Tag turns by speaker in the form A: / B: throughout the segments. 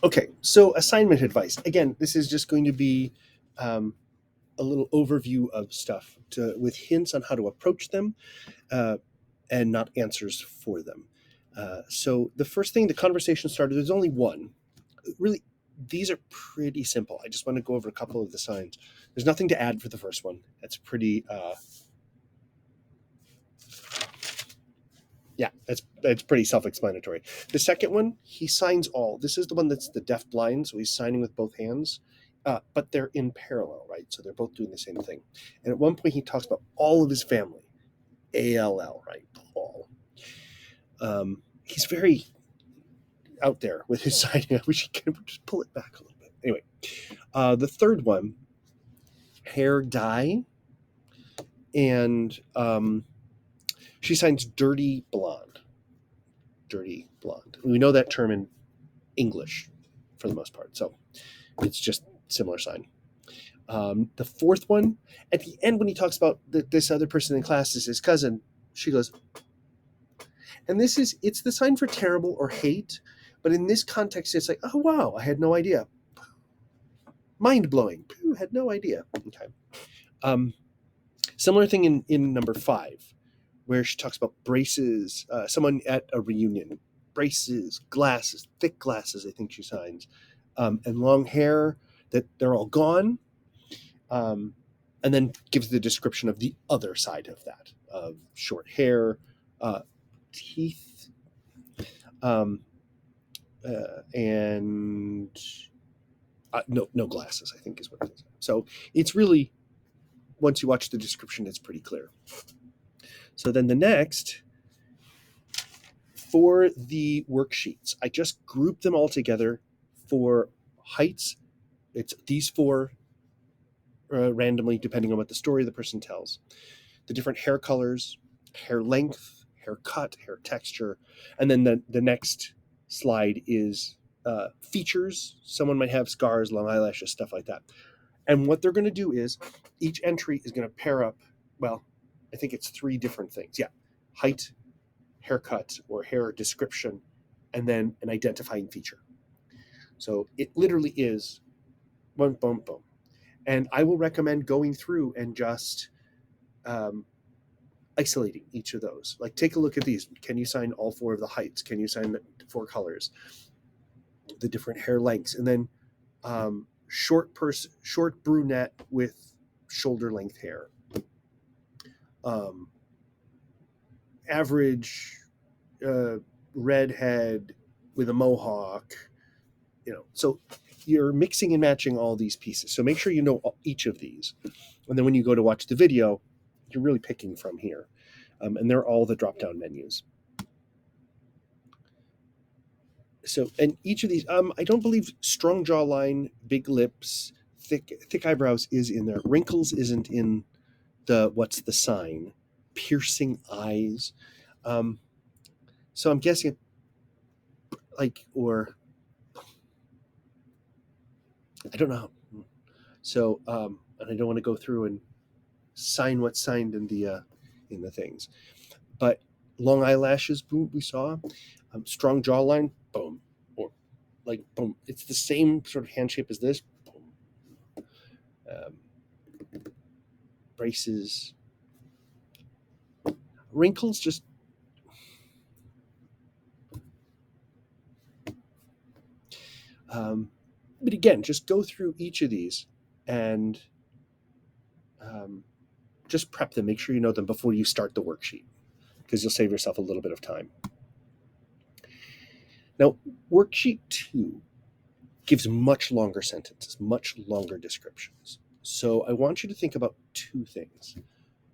A: Okay, so assignment advice. Again, this is just going to be a little overview of stuff with hints on how to approach them and not answers for them. So the first thing, the conversation started, there's only one. Really, these are pretty simple. I just want to go over a couple of the signs. There's nothing to add for the first one. That's pretty... that's pretty self-explanatory. The second one, he signs all. This is the one that's the deaf-blind, so he's signing with both hands, but they're in parallel, right? So they're both doing the same thing. And at one point, he talks about all of his family, ALL, right? All. He's very out there with his signing. I wish he could just pull it back a little bit. Anyway, the third one, hair dye, and she signs dirty blonde. Dirty blonde. We know that term in English for the most part, so it's just similar sign. The fourth one, at the end when he talks about this other person in class is his cousin, she goes, and it's the sign for terrible or hate, but in this context it's like, oh wow, I had no idea. Mind-blowing. Had no idea. Okay. Similar thing in number 5, where she talks about braces, someone at a reunion, braces, glasses, thick glasses, I think she signs, and long hair, that they're all gone, and then gives the description of the other side of that, of short hair, teeth, and no glasses, I think is what it is. So it's really, once you watch the description, it's pretty clear. So then the next, for the worksheets, I just grouped them all together for heights. It's these 4 randomly, depending on what the story the person tells. The different hair colors, hair length, hair cut, hair texture. And then the next slide is features. Someone might have scars, long eyelashes, stuff like that. And what they're going to do is each entry is going to pair up, well, I think it's 3 different things. Yeah, height, haircut, or hair description, and then an identifying feature. So it literally is boom, boom, boom. And I will recommend going through and just isolating each of those. Like, take a look at these. Can you sign all 4 of the heights? Can you sign the 4 colors? The different hair lengths, and then short brunette with shoulder length hair. Average redhead with a mohawk. So you're mixing and matching all these pieces. So make sure you know each of these, and then when you go to watch the video, you're really picking from here. And they're all the drop-down menus. So, and each of these, I don't believe strong jawline, big lips, thick eyebrows is in there. Wrinkles isn't in what's the sign. Piercing eyes. So I'm guessing, or I don't know. So, and I don't want to go through and sign what's signed in the things, but long eyelashes, boom, we saw. Strong jawline, boom, or boom. It's the same sort of hand shape as this. Boom. Braces, wrinkles, just but again, just go through each of these and just prep them. Make sure you know them before you start the worksheet, because you'll save yourself a little bit of time. Now, worksheet 2 gives much longer sentences, much longer descriptions. So I want you to think about 2 things.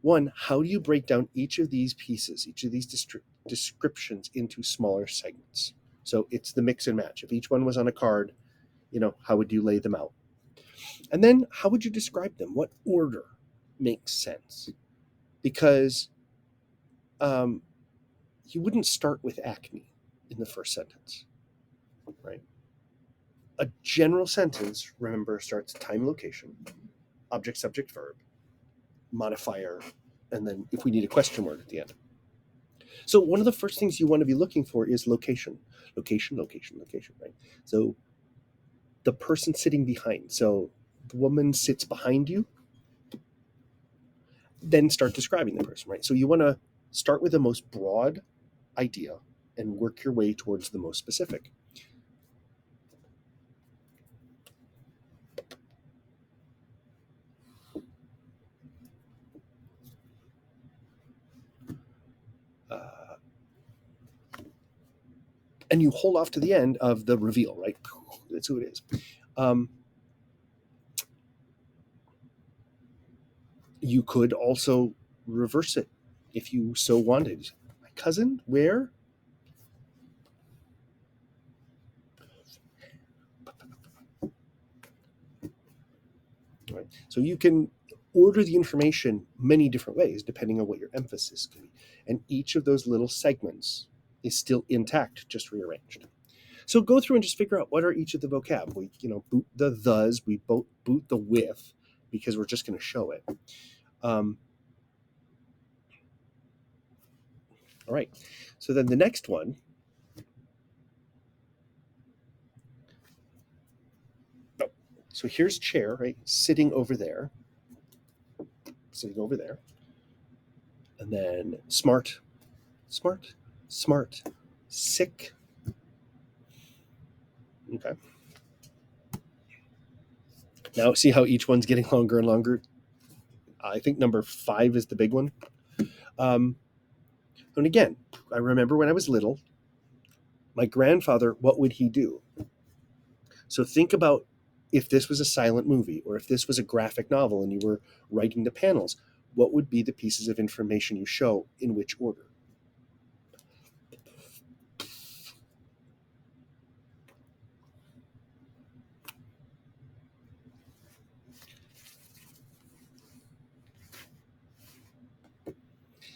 A: One, how do you break down each of these pieces, each of these descriptions into smaller segments? So it's the mix and match. If each one was on a card, how would you lay them out? And then how would you describe them? What order makes sense? Because you wouldn't start with acne in the first sentence, right? A general sentence, remember, starts time, location, object, subject, verb, modifier, and then if we need a question word at the end. So one of the first things you want to be looking for is location, right? So the person sitting behind. So the woman sits behind you, then start describing the person, right? So you want to start with the most broad idea and work your way towards the most specific. And you hold off to the end of the reveal, right? That's who it is. You could also reverse it if you so wanted. My cousin, where? Right. So you can order the information many different ways depending on what your emphasis can be. And each of those little segments is still intact, just rearranged. So go through and just figure out what are each of the vocab. We, boot the thes, we boot the with, because we're just going to show it. All right. So then the next one. Oh, so here's chair, right? Sitting over there. And then smart, sick. Okay. Now see how each one's getting longer and longer? I think number 5 is the big one. And again, I remember when I was little, my grandfather, what would he do? So think about if this was a silent movie or if this was a graphic novel and you were writing the panels, what would be the pieces of information you show in which order?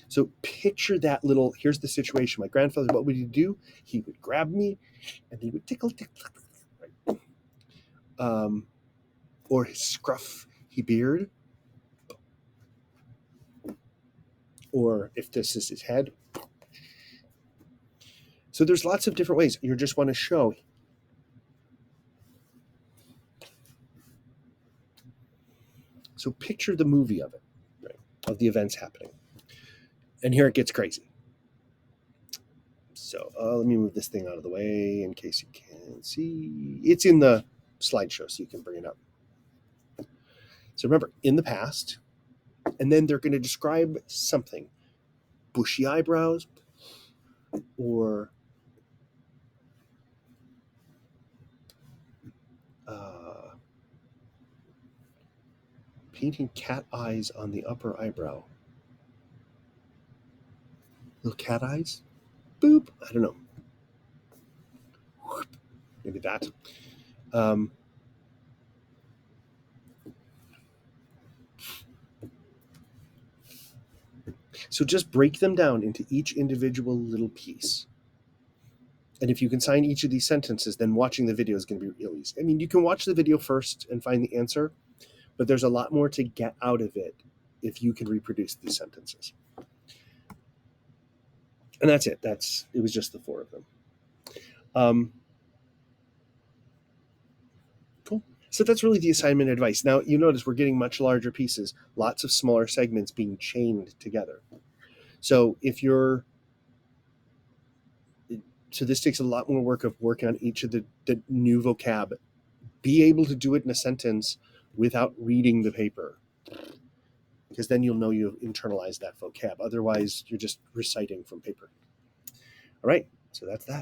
A: So picture that little, here's the situation. My grandfather, what would he do? He would grab me and he would tickle. Right? Or his scruffy beard. Or if this is his head. So there's lots of different ways. You just want to show. So picture the movie of it, right? Of the events happening. And here it gets crazy. So let me move this thing out of the way in case you can't see. It's in the slideshow, so you can bring it up. So remember, in the past, and then they're going to describe something. Bushy eyebrows, or painting cat eyes on the upper eyebrow. Little cat eyes? Boop. I don't know. Maybe that. So just break them down into each individual little piece. And if you can sign each of these sentences, then watching the video is going to be real easy. I mean, you can watch the video first and find the answer, but there's a lot more to get out of it if you can reproduce these sentences. And that's it. It was just the 4 of them. Cool. So that's really the assignment advice. Now, you notice we're getting much larger pieces, lots of smaller segments being chained together. So so this takes a lot more work of working on each of the new vocab. Be able to do it in a sentence without reading the paper, because then you'll know you've internalized that vocab. Otherwise, you're just reciting from paper. All right, so that's that.